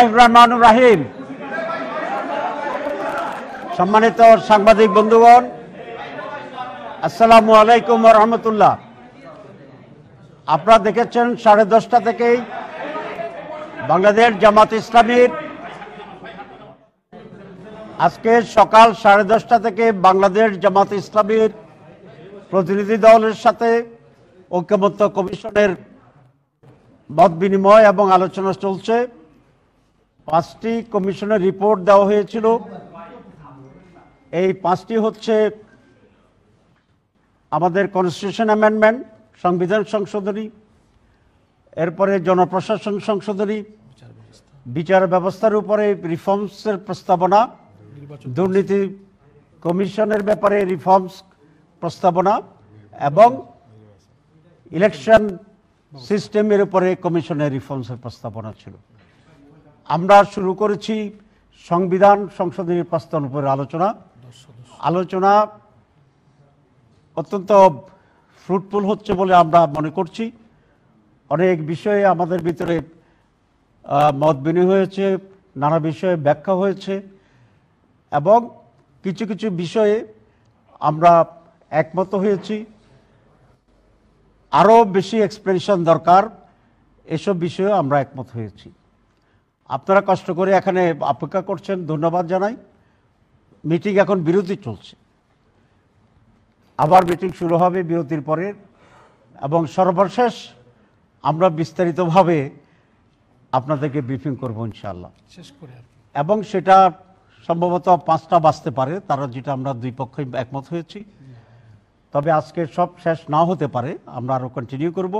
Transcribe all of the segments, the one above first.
বিসমিল্লাহির রহমানির রহিম। সম্মানিত সাংবাদিক বন্ধুগণ, আসসালামু আলাইকুম ওয়া রাহমাতুল্লাহ। আপনারা দেখেছেন 10:30 থেকেই বাংলাদেশ জামাত ইসলামীর আজকে সকাল 10:30 থেকে বাংলাদেশ জামাত ইসলামীর প্রতিনিধি দলের সাথে ঐকমত্য কমিশনের মত বিনিময় এবং আলোচনা চলছে। 5টি কমিশনের রিপোর্ট দেওয়া হয়েছিল। এই 5টি হচ্ছে আমাদের কনস্টিটিউশন অ্যামেন্ডমেন্ট, সংবিধান সংশোধনী, এরপরে জনপ্রশাসন সংশোধনী, বিচার ব্যবস্থার উপরে রিফর্মসের প্রস্তাবনা, দুর্নীতি কমিশনের ব্যাপারে রিফর্মস প্রস্তাবনা এবং ইলেকশন সিস্টেমের উপরে কমিশনের রিফর্মসের প্রস্তাবনা ছিল। আমরা শুরু করেছি সংবিধান সংশোধনীর প্রস্তাবের উপরে আলোচনা অত্যন্ত ফ্রুটফুল হচ্ছে বলে আমরা মনে করছি। অনেক বিষয়ে আমাদের ভিতরে মত বিনিময় হয়েছে, নানা বিষয়ে ব্যাখ্যা হয়েছে এবং কিছু কিছু বিষয়ে আমরা একমত হয়েছি। আরও বেশি এক্সপ্লেনেশন দরকার, এসব বিষয়ে আমরা একমত হয়েছি। আপনারা কষ্ট করে এখানে অপেক্ষা করছেন, ধন্যবাদ জানাই। মিটিং এখন বিরতি চলছে, আবার মিটিং শুরু হবে বিরতির পরে এবং সর্বশেষ আমরা বিস্তারিতভাবে আপনাদেরকে ব্রিফিং করব ইনশাআল্লাহ। এবং সেটা সম্ভবত 5টা বাজতে পারে, তারা যেটা আমরা দুই পক্ষই একমত হয়েছি। তবে আজকে সব শেষ না হতে পারে, আমরা আরও কন্টিনিউ করব,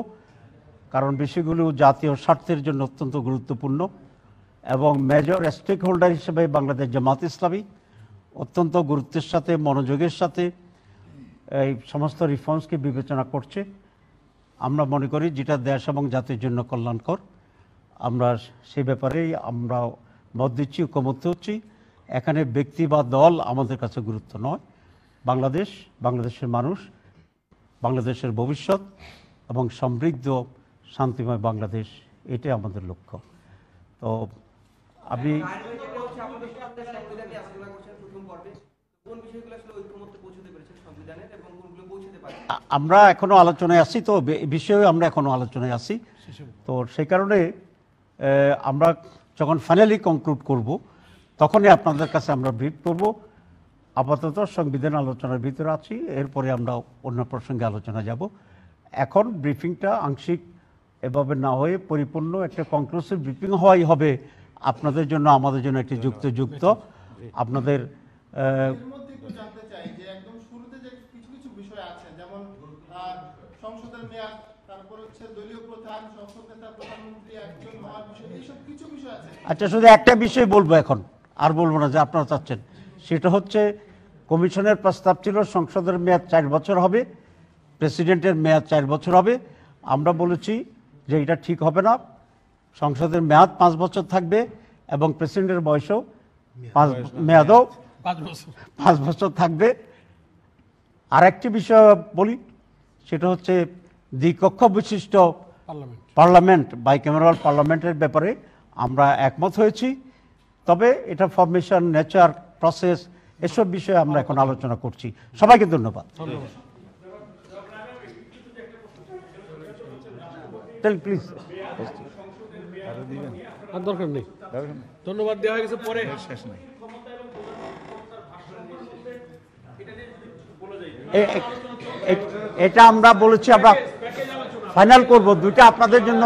কারণ বিষয়গুলো জাতীয় স্বার্থের জন্য অত্যন্ত গুরুত্বপূর্ণ এবং মেজর স্টেক হোল্ডার হিসেবে বাংলাদেশ জামাত ইসলামী অত্যন্ত গুরুত্বের সাথে, মনোযোগের সাথে এই সমস্ত রিফর্মসকে বিবেচনা করছে। আমরা মনে করি যেটা দেশ এবং জাতির জন্য কল্যাণকর, আমরা সেই ব্যাপারেই আমরা মত দিচ্ছি, ঐকমত্য হচ্ছি। এখানে ব্যক্তি বা দল আমাদের কাছে গুরুত্ব নয়। বাংলাদেশ, বাংলাদেশের মানুষ, বাংলাদেশের ভবিষ্যৎ এবং সমৃদ্ধ শান্তিময় বাংলাদেশ, এটাই আমাদের লক্ষ্য। তো আমি আমরা এখনো আলোচনায় আছি, তো বিষয়ে আমরা এখনো আলোচনায় আছি। তো সেই কারণে আমরা যখন ফাইনালি কনক্লুড করব তখনই আপনাদের কাছে আমরা ব্রিফ করব। আপাতত সংবিধান আলোচনার ভিতরে আছি, এরপরে আমরা অন্য প্রসঙ্গে আলোচনা যাব। এখন ব্রিফিংটা আংশিক এভাবে না হয়ে পরিপূর্ণ একটা কনক্লুসিভ ব্রিফিং হওয়াই হবে আপনাদের জন্য, আমাদের জন্য একটি যুক্ত আপনাদের আচ্ছা, শুধু একটা বিষয় বলবো এখন, আর বলবো না যে আপনারা চাচ্ছেন। সেটা হচ্ছে কমিশনের প্রস্তাব ছিল সংসদের মেয়াদ 4 বছর হবে, প্রেসিডেন্টের মেয়াদ 4 বছর হবে। আমরা বলেছি যে এটা ঠিক হবে না, সংসদের মেয়াদ 5 বছর থাকবে এবং প্রেসিডেন্টের বয়সও মেয়াদও 5 বছর থাকবে। আর একটি বিষয় বলি, সেটা হচ্ছে দ্বিকক্ষ বিশিষ্ট পার্লামেন্ট, বাইক্যামেরাল পার্লামেন্টের ব্যাপারে আমরা একমত হয়েছি। তবে এটা ফরমেশন, নেচার, প্রসেস, এসব বিষয়ে আমরা এখন আলোচনা করছি। সবাইকে ধন্যবাদ। প্লিজ, দরকার নেই, ধন্যবাদ দেওয়া হয়ে গেছে, পরে শেষ নাই। এটা আমরা বলেছি, আমরা ফাইনাল করব। দুইটা আপনাদের জন্য